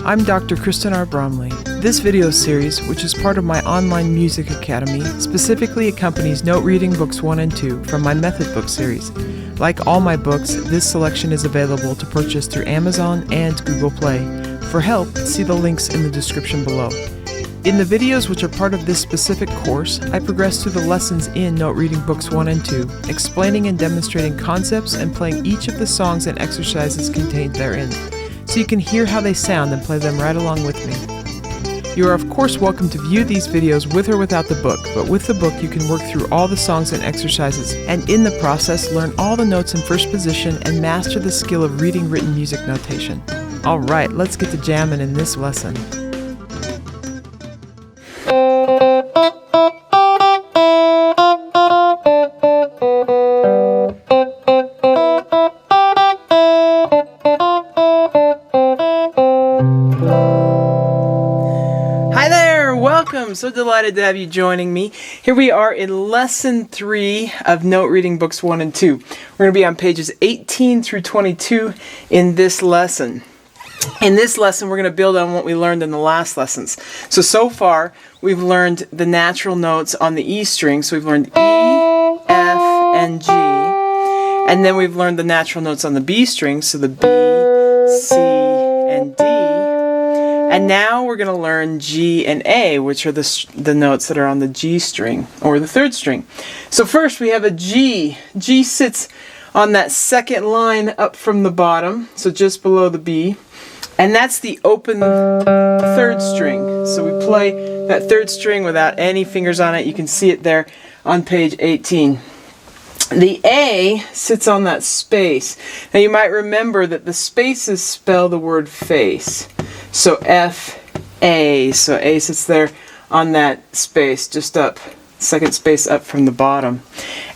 I'm Dr. Kristen R. Bromley. This video series, which is part of my online music academy, specifically accompanies note reading books 1 and 2 from my method book series. Like all my books, this selection is available to purchase through Amazon and Google Play. For help, see the links in the description below. In the videos which are part of this specific course, I progress through the lessons in note reading books 1 and 2, explaining and demonstrating concepts and playing each of the songs and exercises contained therein, so you can hear how they sound and play them right along with me. You are of course welcome to view these videos with or without the book, but with the book you can work through all the songs and exercises, and in the process learn all the notes in first position and master the skill of reading written music notation. Alright, let's get to jamming in this lesson. Welcome! So delighted to have you joining me. Here we are in lesson 3 of note reading books 1 and 2. We're going to be on pages 18 through 22 in this lesson. In this lesson, we're going to build on what we learned in the last lessons. So far, we've learned the natural notes on the E string. So we've learned E, F, and G. And then we've learned the natural notes on the B string. So the B, C, and D. And now we're going to learn G and A, which are the notes that are on the G string, or the 3rd string. So first we have a G. G sits on that second line up from the bottom, so just below the B. And that's the open 3rd string. So we play that 3rd string without any fingers on it. You can see it there on page 18. The A sits on that space. Now you might remember that the spaces spell the word face. So F, A. So A sits there on that space, just up, second space up from the bottom.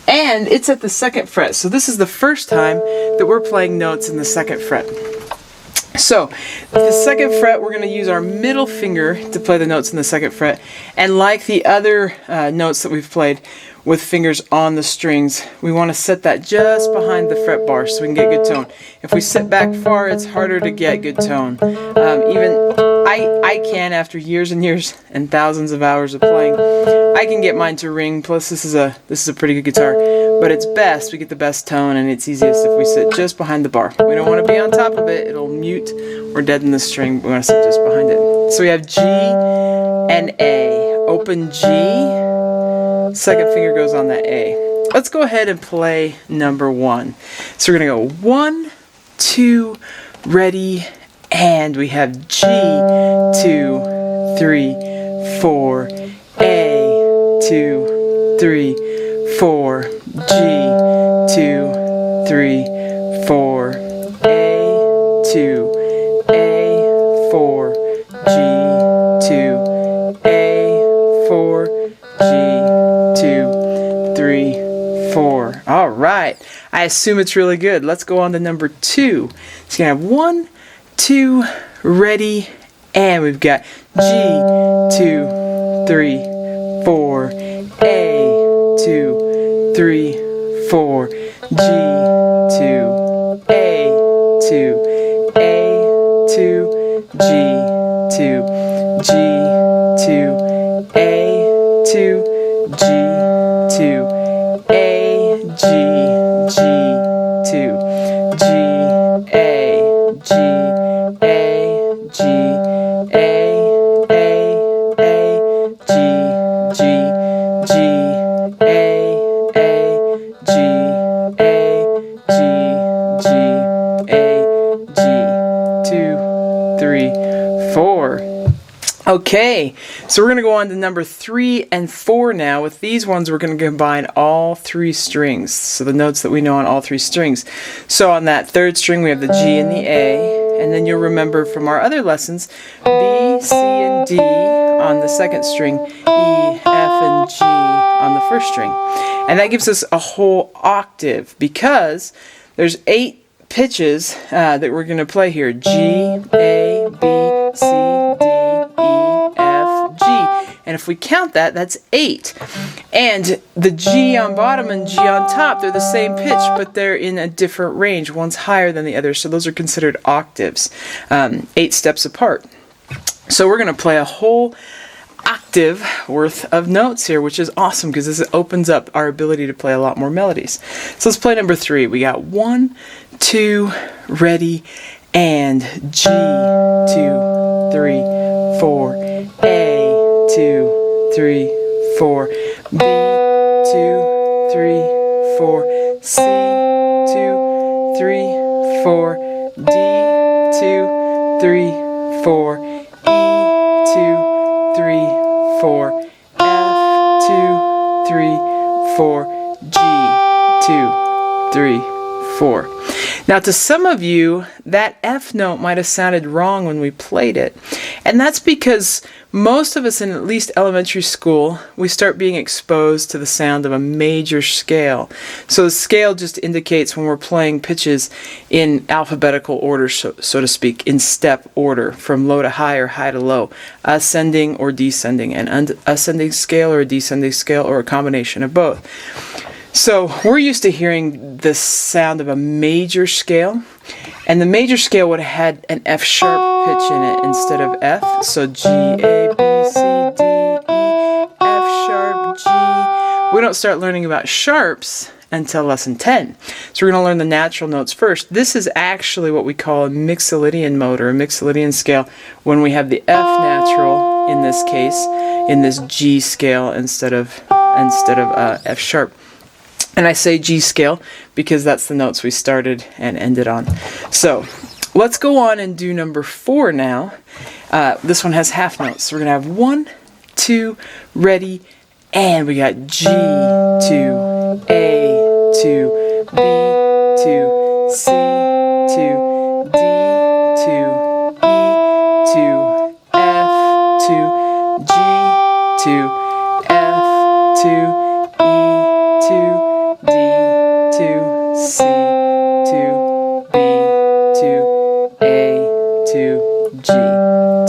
And it's at the 2nd fret. So this is the first time that we're playing notes in the 2nd fret. So the 2nd fret, we're going to use our middle finger to play the notes in the 2nd fret. And like the other notes that we've played with fingers on the strings, we want to set that just behind the fret bar so we can get good tone. If we sit back far, it's harder to get good tone. Even I can, after years and years and thousands of hours of playing, I can get mine to ring. Plus this is a pretty good guitar, but it's best, we get the best tone, and it's easiest if we sit just behind the bar. We don't want to be on top of it, it'll mute or deaden the string. We want to sit just behind it. So we have G and A. Open G, 2nd finger goes on that A. Let's go ahead and play number 1. So we're going to go 1, 2, ready, and we have G, 2, 3, 4, A, 2, 3, 4, G, 2, 3, 4, A, 2, A, 4, G, 2, A, 4, G, 2, 3, 4. All right. I assume it's really good. Let's go on to number 2. So you're going to have 1, 2, ready, and we've got G, 2, 3, 4, A, 2, 3, 4, G, 2, A, 2, A, 2, G, 2, G, 2, A, 2, G, 2, A, G, G, 2, G, A, G, A, G, A, G, G, G, A, G, A, G, G, A, G, 2, 3, 4. Okay, so we're going to go on to number 3 and 4 now. With these ones, we're going to combine all 3 strings. So the notes that we know on all 3 strings. So on that 3rd string, we have the G and the A. And then you'll remember from our other lessons, B, C, and D on the 2nd string, E, F, and G on the 1st string. And that gives us a whole octave because there's 8 pitches that we're going to play here. G, A, B, C, D, E, F, G. And if we count that, that's 8. And the G on bottom and G on top, they're the same pitch, but they're in a different range. One's higher than the other, so those are considered octaves, 8 steps apart. So we're going to play a whole octave worth of notes here, which is awesome because this opens up our ability to play a lot more melodies. So let's play number 3. We got 1, 2, ready, and G, 2, 3, 4, A, 2, 3, 4, B, 2, 3, 4, C, 2, 3, 4, D, 2, 3, 4, E, 2, 3, 4, F, 2, 3, 4, G, 2, 3, 4. Now to some of you, that F note might have sounded wrong when we played it. And that's because most of us in at least elementary school, we start being exposed to the sound of a major scale. So the scale just indicates when we're playing pitches in alphabetical order, so to speak, in step order, from low to high or high to low, ascending or descending, an ascending scale or a descending scale or a combination of both. So we're used to hearing the sound of a major scale, and the major scale would have had an F sharp pitch in it instead of F. So G, A, B, C, D, E, F sharp, G. We don't start learning about sharps until lesson 10. So we're going to learn the natural notes first. This is actually what we call a mixolydian mode or a mixolydian scale when we have the F natural in this case in this G scale instead of F sharp. And I say G scale because that's the notes we started and ended on. So let's go on and do number 4 now. This one has half notes. So we're going to have 1, 2, ready, and we got G, 2, A, 2, B, 2, C, 2, D, 2, E, 2, F, 2, G, 2, F, 2, E, 2, D, 2, C, 2, B, 2, A, 2, G,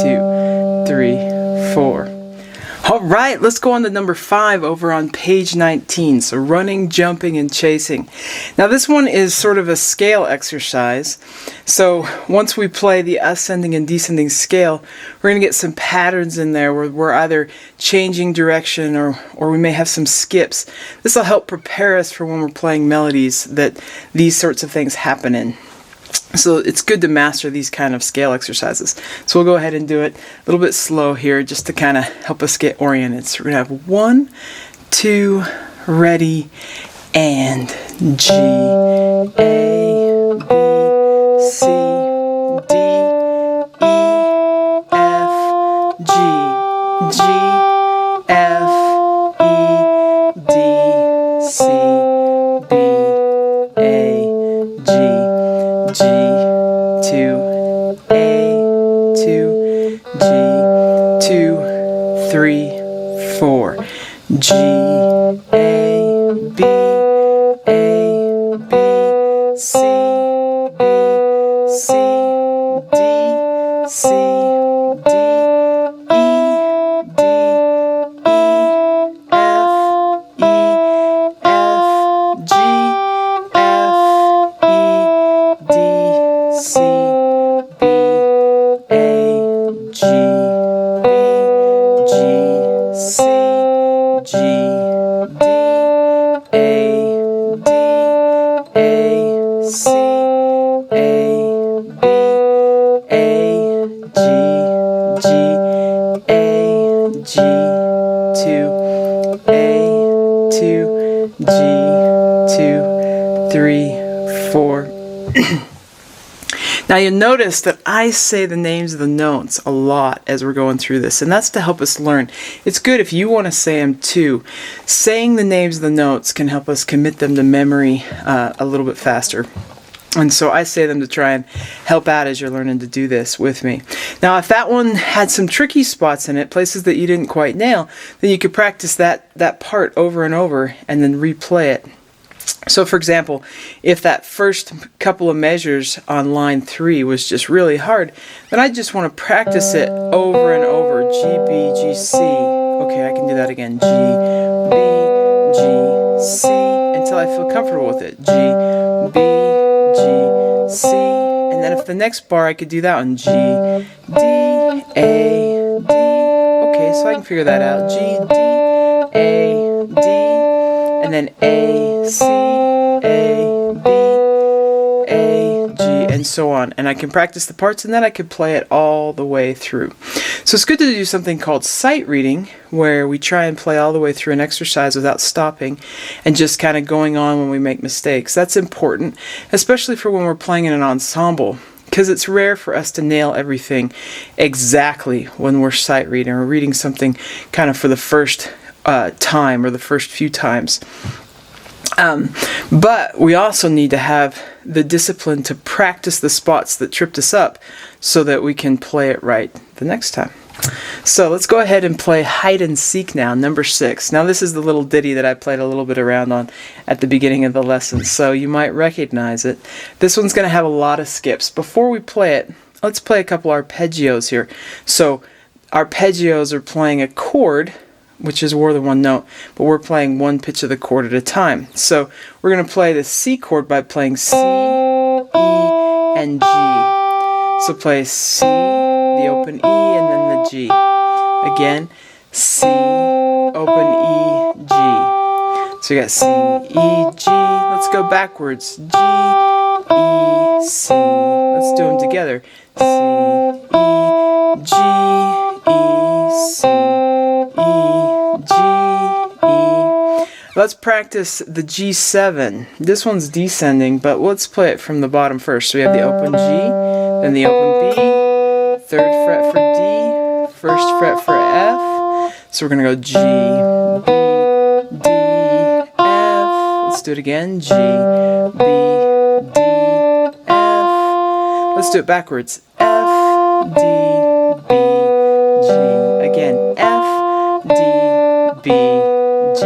2, 3, 4. Alright, let's go on to number 5 over on page 19. So running, jumping, and chasing. Now this one is sort of a scale exercise. So once we play the ascending and descending scale, we're going to get some patterns in there where we're either changing direction or we may have some skips. This will help prepare us for when we're playing melodies that these sorts of things happen in. So it's good to master these kind of scale exercises. So we'll go ahead and do it a little bit slow here just to kind of help us get oriented. So we're going to have 1, 2, ready, and G, A, B, C, D, E, F, G, G, F, E, D, C, B, A, G, G, 2, A, 2, G, 2, 3, 4, G, A, B, A, B, C, B, C, D, C, D, E, D, E, F, E, F, G, F, E, D, C, B, A, G, B, G, C, G, D, A, D, A, C, A, B, A, G, G, A, G, 2, A, 2, G, 2, 3, 4. Now you'll notice that I say the names of the notes a lot as we're going through this, and that's to help us learn. It's good if you want to say them too. Saying the names of the notes can help us commit them to memory a little bit faster. And so I say them to try and help out as you're learning to do this with me. Now if that one had some tricky spots in it, places that you didn't quite nail, then you could practice that part over and over and then replay it. So for example, if that first couple of measures on line 3 was just really hard, then I just want to practice it over and over. G, B, G, C. Okay, I can do that again. G, B, G, C, until I feel comfortable with it. G, B, G, C. And then if the next bar I could do that one. G, D, A, song, figure that out. G, D, A, D, and then A, C, A, B, A, G, and so on. And I can practice the parts, and then I can play it all the way through. So it's good to do something called sight reading, where we try and play all the way through an exercise without stopping and just kind of going on when we make mistakes. That's important, especially for when we're playing in an ensemble, because it's rare for us to nail everything exactly when we're sight reading or reading something kind of for the first time or the first few times. But we also need to have the discipline to practice the spots that tripped us up so that we can play it right the next time. So let's go ahead and play hide and seek now, number 6. Now this is the little ditty that I played a little bit around on at the beginning of the lesson, so you might recognize it. This one's going to have a lot of skips. Before we play it, let's play a couple arpeggios here. So arpeggios are playing a chord, which is more than one note, but we're playing one pitch of the chord at a time. So we're going to play the C chord by playing C, E, and G. So play C, the open E, and then the G. Again, C, open E, G. So you got C, E, G. Let's go backwards. G, E, C. Let's do them together. C, E, G, E, C, E, G, E. Let's practice the G7. This one's descending, but let's play it from the bottom first. So we have the open G, then the open B, 3rd fret for D, 1st fret for F. So we're going to go G, B, D, F. Let's do it again. G, B, D, F. Let's do it backwards. F, D, B, G. Again, F, D, B, G.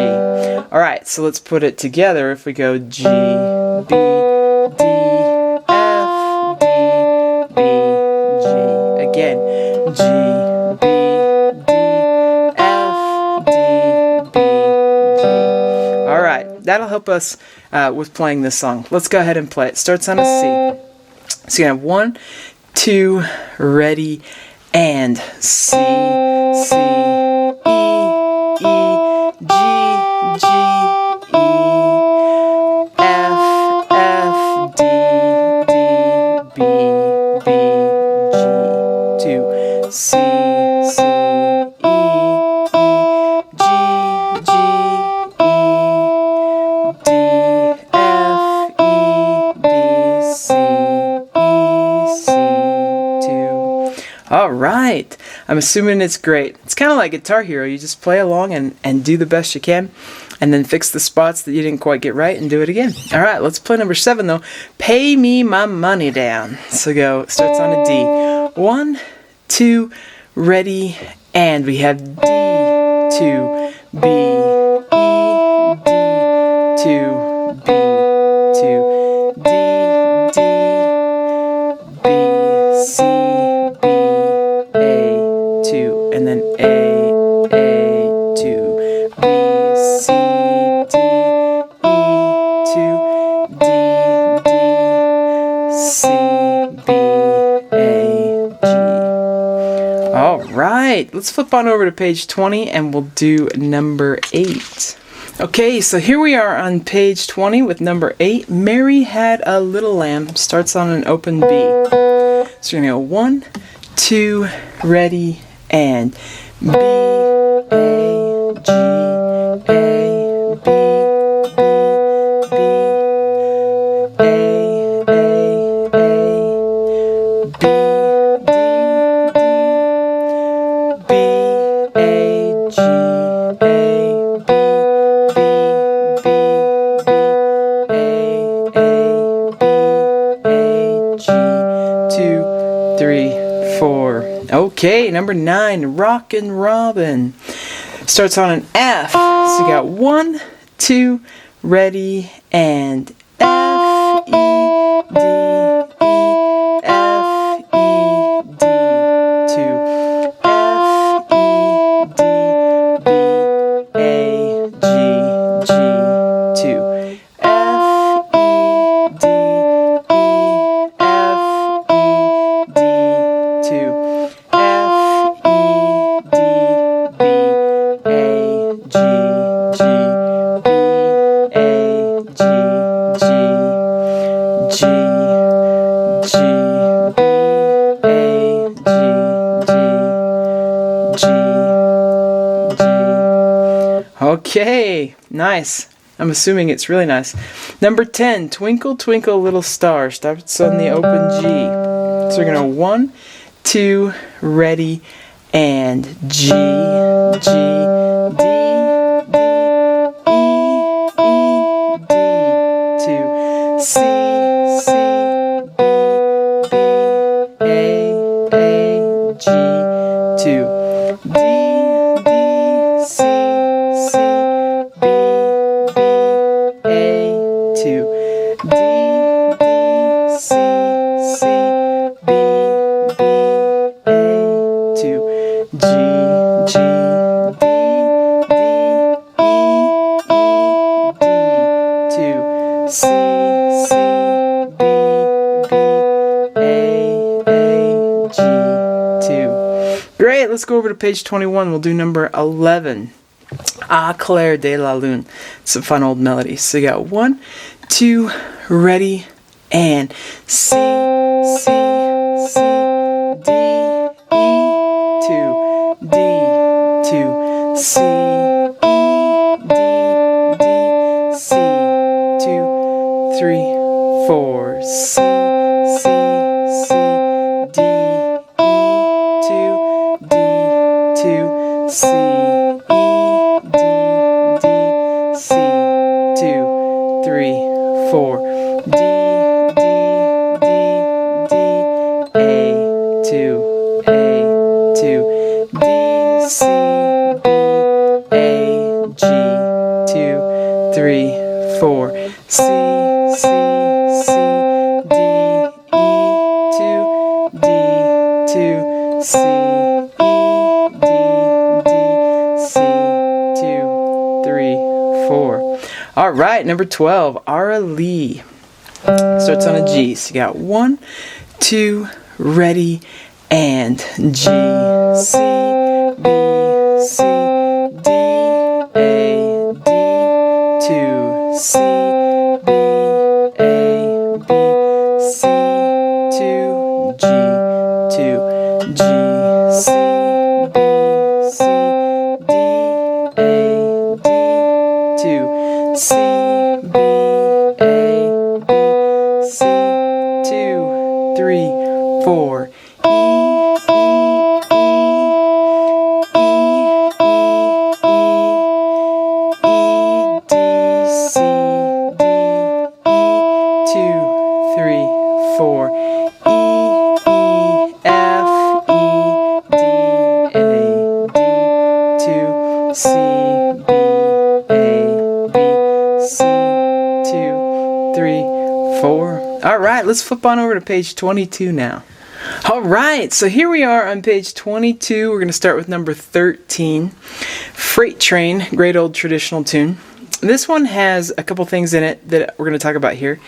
Alright, so let's put it together. If we go G, B, D, F, D, B, G. Again, G, B, D, F, D, B, G. Alright, that'll help us with playing this song. Let's go ahead and play it. Starts on a C. So you have 1, 2, ready, and C, C, E, E, G, G, E, F, F, D, D, B, B, G, 2, C, C, E, E, G, G, E, D, F, E, D, C, E, C, 2. All right. I'm assuming it's great. It's kind of like Guitar Hero. You just play along and do the best you can, and then fix the spots that you didn't quite get right and do it again. All right, let's play number 7 though. Pay me my money down. So go, starts on a D. 1, 2, ready, and we have D, 2, B, E, D, 2, B, 2, D, D, B, C, B, A, 2, and then A, 2, B, C, D, E, 2, D, D, C, B, A, G. All right, let's flip on over to page 20 and we'll do number 8. Okay, so here we are on page 20 with number 8. Mary had a little lamb. Starts on an open B. So you're going to go 1, 2, ready, and B, A, G, A, B, B, B, A, B, D, D, B, A, G, A, B, B, B, B, A, G, 2, 3, 4. Okay, number 9, Rockin' Robin. Starts on an F. So you got 1, 2, ready, and F, E, D, E, F, E, D, 2, F, E, D, B, A, G, G, 2, F, E, D, E, F, E, D, 2, F, E, D, B, Okay, nice. I'm assuming it's really nice. Number 10, Twinkle Twinkle Little Star, starts on the open G. So we're going to 1, 2, ready, and G, G, D, D, E, E, D, 2, C, C, B, B, A, G, 2, D, D, C, C, B, B, A, 2, D, D, C, C, B, B, A, 2, G, G, D, D, E, E, D, 2, C, C, B, B, A, G, 2. Great, let's go over to page 21. We'll do number 11. Ah, Claire de la Lune. It's a fun old melody. So you got 1, 2, ready, and C, C, C, D, E, 2, D, 2, C, E, D, D, C, 2, 3, 4, C, C, C, D, E, 2, D, 2, C, E, D, D, C, 2, 3, 4, D, D, D, D, A, 2, A, 2, D, C, B, A, G, 2, 3, 4, C, C, C, D, E, 2, D, 2, C, E, D, D, C, 2, 3, 4. All right, number 12, Ara Lee. Starts on a G. So you got 1, 2, ready, and G, C, B, C, D, A, D, 2, C, B, A, B, C, 2, G, 2, G, C, B, C, D, A, D, 2, C, B, A, B, C, 2, 3, 4, E, E, E, E, E, E, D, C, D, E, 2, 3, 4, E, E, F, E, D, A, D, 2, C, B, A, B, C, 2, 3, 4. All right, let's flip on over to page 22 now. All right, so here we are on page 22. We're going to start with number 13, Freight Train, great old traditional tune. This one has a couple things in it that we're going to talk about here.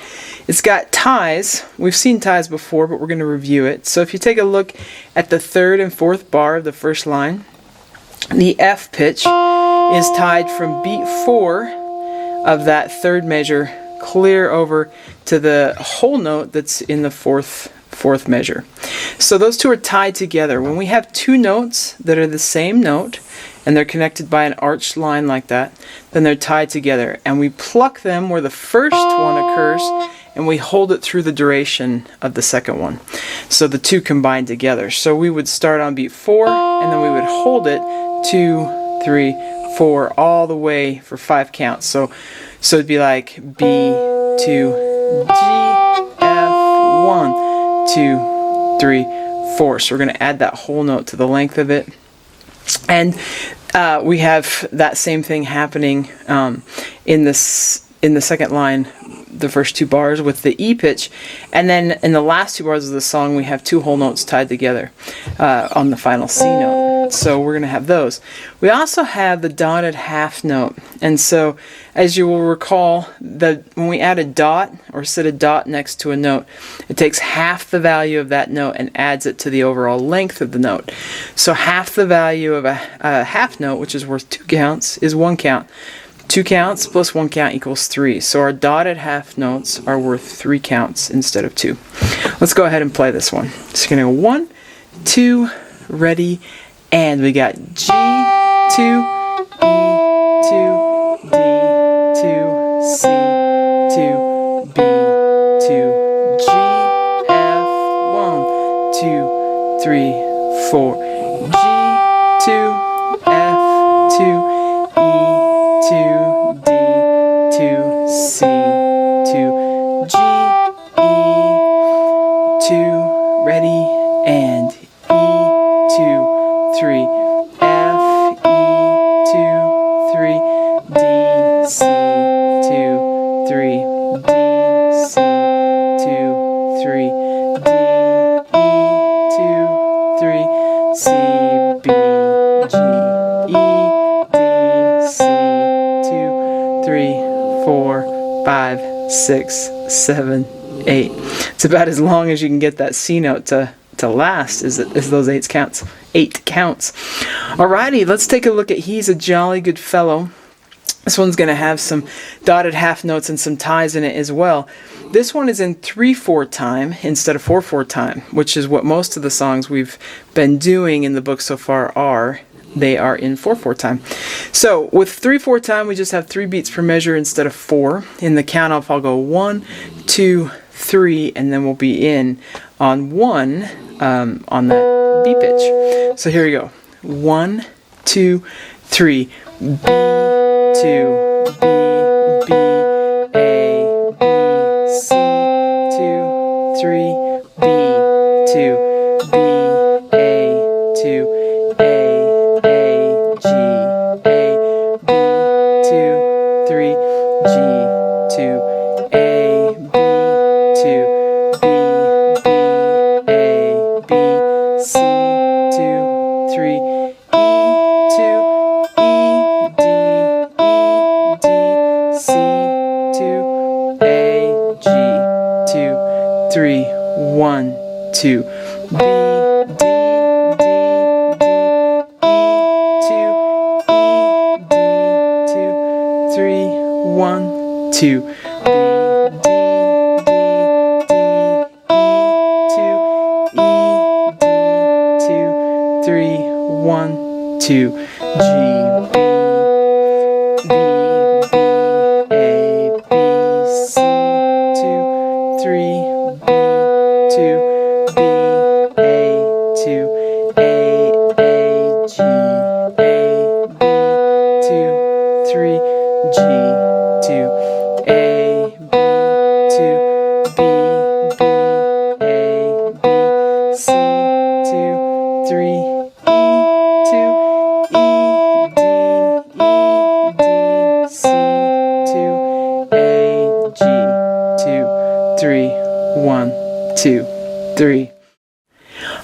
It's got ties. We've seen ties before, but we're going to review it. So if you take a look at the 3rd and 4th bar of the first line, the F pitch is tied from beat 4 of that 3rd measure clear over to the whole note that's in the fourth measure. So those two are tied together. When we have two notes that are the same note and they're connected by an arched line like that, then they're tied together, and we pluck them where the first one occurs and we hold it through the duration of the second one. So the two combine together. So we would start on beat 4 and then we would hold it 2, 3, 4 all the way for 5 counts. So it'd be like B, 2, G, F, 1, 2, 3, 4. So we're going to add that whole note to the length of it. And we have that same thing happening in the second line, the first 2 bars with the E pitch. And then in the last 2 bars of the song, we have 2 whole notes tied together on the final C note. So we're going to have those. We also have the dotted half note. And so as you will recall, that when we add a dot or set a dot next to a note, it takes half the value of that note and adds it to the overall length of the note. So half the value of a half note, which is worth 2 counts, is 1 count. 2 counts plus 1 count equals 3. So our dotted half notes are worth 3 counts instead of 2. Let's go ahead and play this one. So you're going to go 1, 2, ready, and we got G, 2, E, 2, to C to B to G, F, 1, 2, 3, 4, G to F to E to D to C to G, E to, ready, and E to 3, F, E to 3, D, C to 3, D, C to 3, D, E to 3, C, B, G, E, D, C to 3, 4, 5, 6, 7, 8. It's about as long as you can get that C note to last is those 8 counts. Alrighty, let's take a look at He's a Jolly Good Fellow. This one's going to have some dotted half notes and some ties in it as well. This one is in 3/4 time instead of 4/4 time, which is what most of the songs we've been doing in the book so far are. They are in 4/4 time. So with 3/4 time, we just have 3 beats per measure instead of 4. In the count off, I'll go 1, 2, 3, and then we'll be in on 1 on that B pitch. So here we go. 1, 2, 3. B, 2, B, B, A, B, C, 2, 3, B, 2, B, A, 2, A, G, A, B, 2, 3, G, 2, A, B, 2, B, B, A, B, C, 2, 3, E, 2, E, D, E, D, C, 2, A, G, 2, 3, 1, 2, B, D, D, D, E, 2, E, D, 2, 3, 1, 2, B, D, D, D, E, 2, E, D, 2, 3, 1, 2, G, B, B, B, A, B, C, 2, 3, B, 2, B, A, 2, A, G, A, B, 2, 3, G, 2, A, B, 2, B, B, A, B, C, 2, 3, E, 2, E, D, E, D, C, 2, A, G, 2, 3, 1, 2, 3.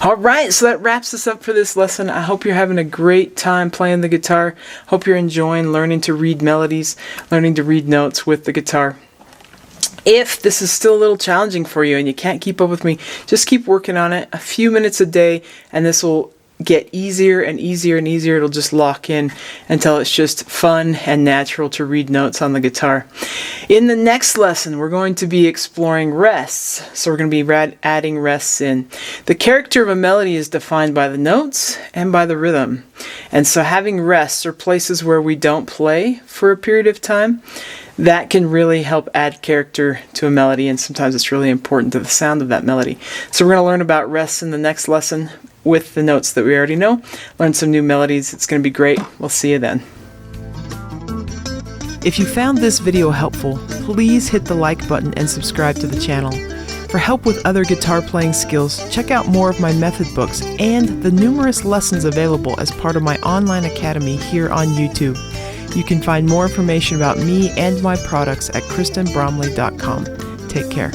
Alright, so that wraps us up for this lesson. I hope you're having a great time playing the guitar. Hope you're enjoying learning to read melodies, learning to read notes with the guitar. If this is still a little challenging for you and you can't keep up with me, just keep working on it a few minutes a day, and this will get easier and easier and easier. It'll just lock in until it's just fun and natural to read notes on the guitar. In the next lesson, we're going to be exploring rests. So we're going to be adding rests in. The character of a melody is defined by the notes and by the rhythm. And so having rests, or places where we don't play for a period of time, that can really help add character to a melody, and sometimes it's really important to the sound of that melody. So we're going to learn about rests in the next lesson with the notes that we already know. Learn some new melodies. It's going to be great. We'll see you then. If you found this video helpful, please hit the like button and subscribe to the channel. For help with other guitar playing skills, check out more of my method books and the numerous lessons available as part of my online academy here on YouTube. You can find more information about me and my products at kristenbromley.com. Take care.